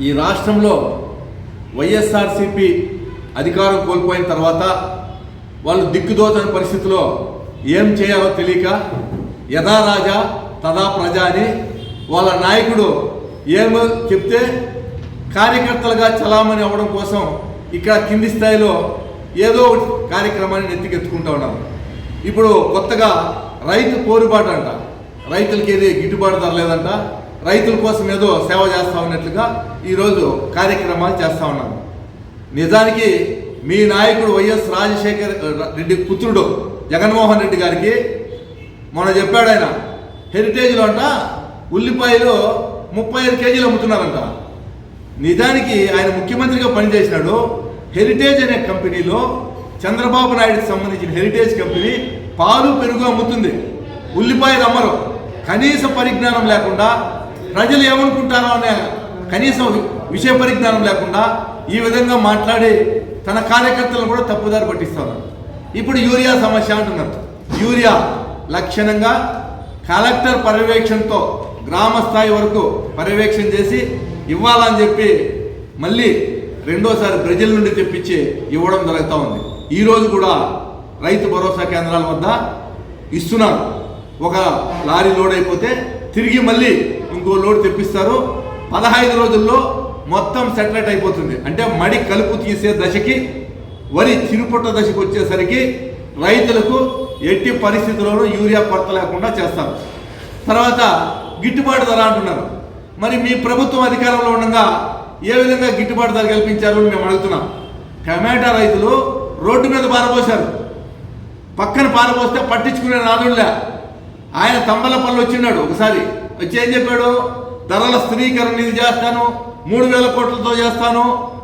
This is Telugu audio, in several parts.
ఈ రాష్ట్రంలో వైఎస్ఆర్సీపీ అధికారం కోల్పోయిన తర్వాత వాళ్ళు దిక్కుదోచని పరిస్థితిలో ఏం చేయాలో తెలియక యథా రాజా తదా ప్రజ అని వాళ్ళ నాయకుడు ఏమో చెప్తే కార్యకర్తలుగా చలామణి అవ్వడం కోసం ఇక్కడ కింది స్థాయిలో ఏదో కార్యక్రమాన్ని నెత్తికెత్తుకుంటూ ఉన్నారు. ఇప్పుడు కొత్తగా రైతు పోరుబాటు అంట, రైతులకి ఏది గిట్టుబాటు ధర లేదంట, రైతుల కోసం ఏదో సేవ చేస్తూ ఉన్నట్లుగా ఈరోజు కార్యక్రమాలు చేస్తూ ఉన్నారు. నిజానికి మీ నాయకుడు వైఎస్ రాజశేఖర్ రెడ్డి పుత్రుడు జగన్మోహన్ రెడ్డి గారికి మొన్న చెప్పాడు, ఆయన హెరిటేజ్లో అంట ఉల్లిపాయలు 35 కేజీలు అమ్ముతున్నారంట. నిజానికి ఆయన ముఖ్యమంత్రిగా పనిచేసినాడు. హెరిటేజ్ అనే కంపెనీలో చంద్రబాబు నాయుడుకి సంబంధించిన హెరిటేజ్ కంపెనీ పాలు పెరుగు అమ్ముతుంది, ఉల్లిపాయలు అమ్మరు. కనీస పరిజ్ఞానం లేకుండా, ప్రజలు ఏమనుకుంటారో అనే కనీసం విషయ పరిజ్ఞానం లేకుండా ఈ విధంగా మాట్లాడి తన కార్యకర్తలను కూడా తప్పుదారి పట్టిస్తారు. ఇప్పుడు యూరియా సమస్య అంటున్నారు. యూరియా లక్షణంగా కలెక్టర్ పర్యవేక్షణతో గ్రామ స్థాయి వరకు పర్యవేక్షణ చేసి ఇవ్వాలని చెప్పి మళ్ళీ రెండోసారి ప్రజల నుండి తెప్పించి ఇవ్వడం జరుగుతూ ఉంది. ఈరోజు కూడా రైతు భరోసా కేంద్రాల వద్ద ఇస్తున్నారు. ఒక లారీ లోడ్ అయిపోతే తిరిగి మళ్ళీ ఇంకో లోడ్ తెప్పిస్తారు. 15 రోజుల్లో మొత్తం సెటిలైట్ అయిపోతుంది. అంటే మడి కలుపు తీసే దశకి, వరి చిరుపొట్ట దశకి వచ్చేసరికి రైతులకు ఎట్టి పరిస్థితుల్లోనూ యూరియా కొరత లేకుండా చేస్తారు. తర్వాత గిట్టుబాటు ధర అంటున్నారు. మరి మీ ప్రభుత్వం అధికారంలో ఉండగా ఏ విధంగా గిట్టుబాటు ధర కల్పించారు మేము అడుగుతున్నాం. టమాటా రైతులు రోడ్డు మీద పారబోసారు, పక్కన పారబోస్తే పట్టించుకునే నాదుడులే. ఆయన తంబలపల్లి వచ్చినాడు, ఒకసారి వచ్చి ఏం చెప్పాడు, ధరల స్థిరీకరణ ఇది చేస్తాను, 3000 కోట్లతో చేస్తాను,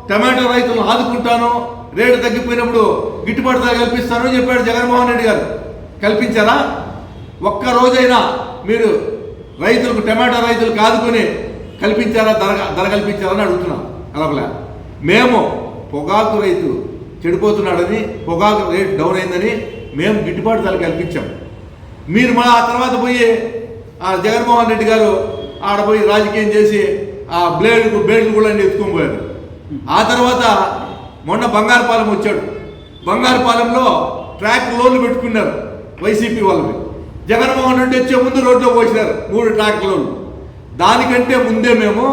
టమాటో రైతులను ఆదుకుంటాను, రేటు తగ్గిపోయినప్పుడు గిట్టుబాటు ధర కల్పిస్తాను అని చెప్పాడు జగన్మోహన్ రెడ్డి గారు. కల్పించారా? ఒక్క రోజైనా మీరు రైతులకు, టమాటా రైతులకు ఆదుకొని కల్పించారా? ధర కల్పించారని అడుగుతున్నాం. కలపలే. మేము పొగాకు రైతు చెడిపోతున్నాడని, పొగాకు రేట్ డౌన్ అయిందని మేము గిట్టుబాటు ధర కల్పించాం. మీరు మా ఆ తర్వాత పోయి జగన్మోహన్ రెడ్డి గారు ఆడ పోయి రాజకీయం చేసి ఆ బ్లేడ్లు కూడా ఎత్తుకొని పోయారు. ఆ తర్వాత మొన్న బంగారుపాలెం వచ్చాడు. బంగారుపాలెంలో ట్రాక్ లోన్లు పెట్టుకున్నారు వైసీపీ వాళ్ళని. జగన్మోహన్ రెడ్డి వచ్చే ముందు రోడ్లో పోసినారు 3 ట్రాక్ లోన్లు. దానికంటే ముందే మేము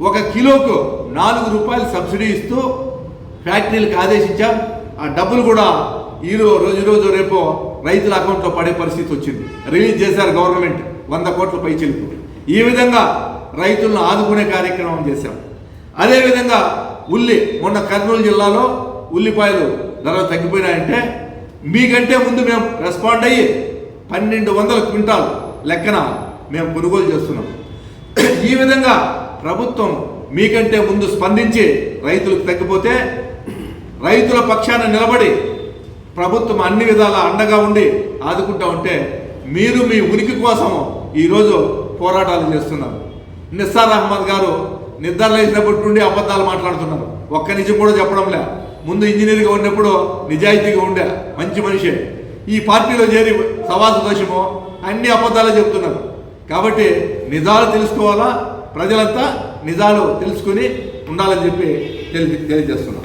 1 కిలోకు 4 రూపాయలు సబ్సిడీ ఇస్తూ ఫ్యాక్టరీలకు ఆదేశించాం. ఆ డబ్బులు కూడా ఈరోజు రేపు రైతుల అకౌంట్లో పడే పరిస్థితి వచ్చింది. రిలీజ్ చేశారు గవర్నమెంట్ 100 కోట్ల పైచిలుకు. ఈ విధంగా రైతులను ఆదుకునే కార్యక్రమం చేశాం. అదేవిధంగా మొన్న కర్నూలు జిల్లాలో ఉల్లిపాయలు ధరలు తగ్గిపోయినాయంటే మీకంటే ముందు మేము రెస్పాండ్ అయ్యి 1200 క్వింటాల్ లెక్కన మేము కొనుగోలు చేస్తున్నాం. ఈ విధంగా ప్రభుత్వం మీకంటే ముందు స్పందించి రైతులకు తగ్గిపోతే రైతుల పక్షాన నిలబడి ప్రభుత్వం అన్ని విధాలా అండగా ఉండి ఆదుకుంటా ఉంటే మీరు మీ ఉనికి కోసం ఈరోజు పోరాటాలు చేస్తున్నారు. నిస్సార్ అహ్మద్ గారు నిద్ర లేచినప్పటి నుండి అబద్ధాలు మాట్లాడుతున్నారు. ఒక్క నిజం కూడా చెప్పడంలే. ముందు ఇంజనీర్గా ఉన్నప్పుడు నిజాయితీగా ఉండే మంచి మనిషి. ఈ పార్టీలో చేరి సవాసు దోషమో అన్ని అబద్ధాలు చెప్తున్నారు. కాబట్టి నిజాలు తెలుసుకోవాలా, ప్రజలంతా నిజాలు తెలుసుకుని ఉండాలని చెప్పి తెలియజేస్తున్నారు.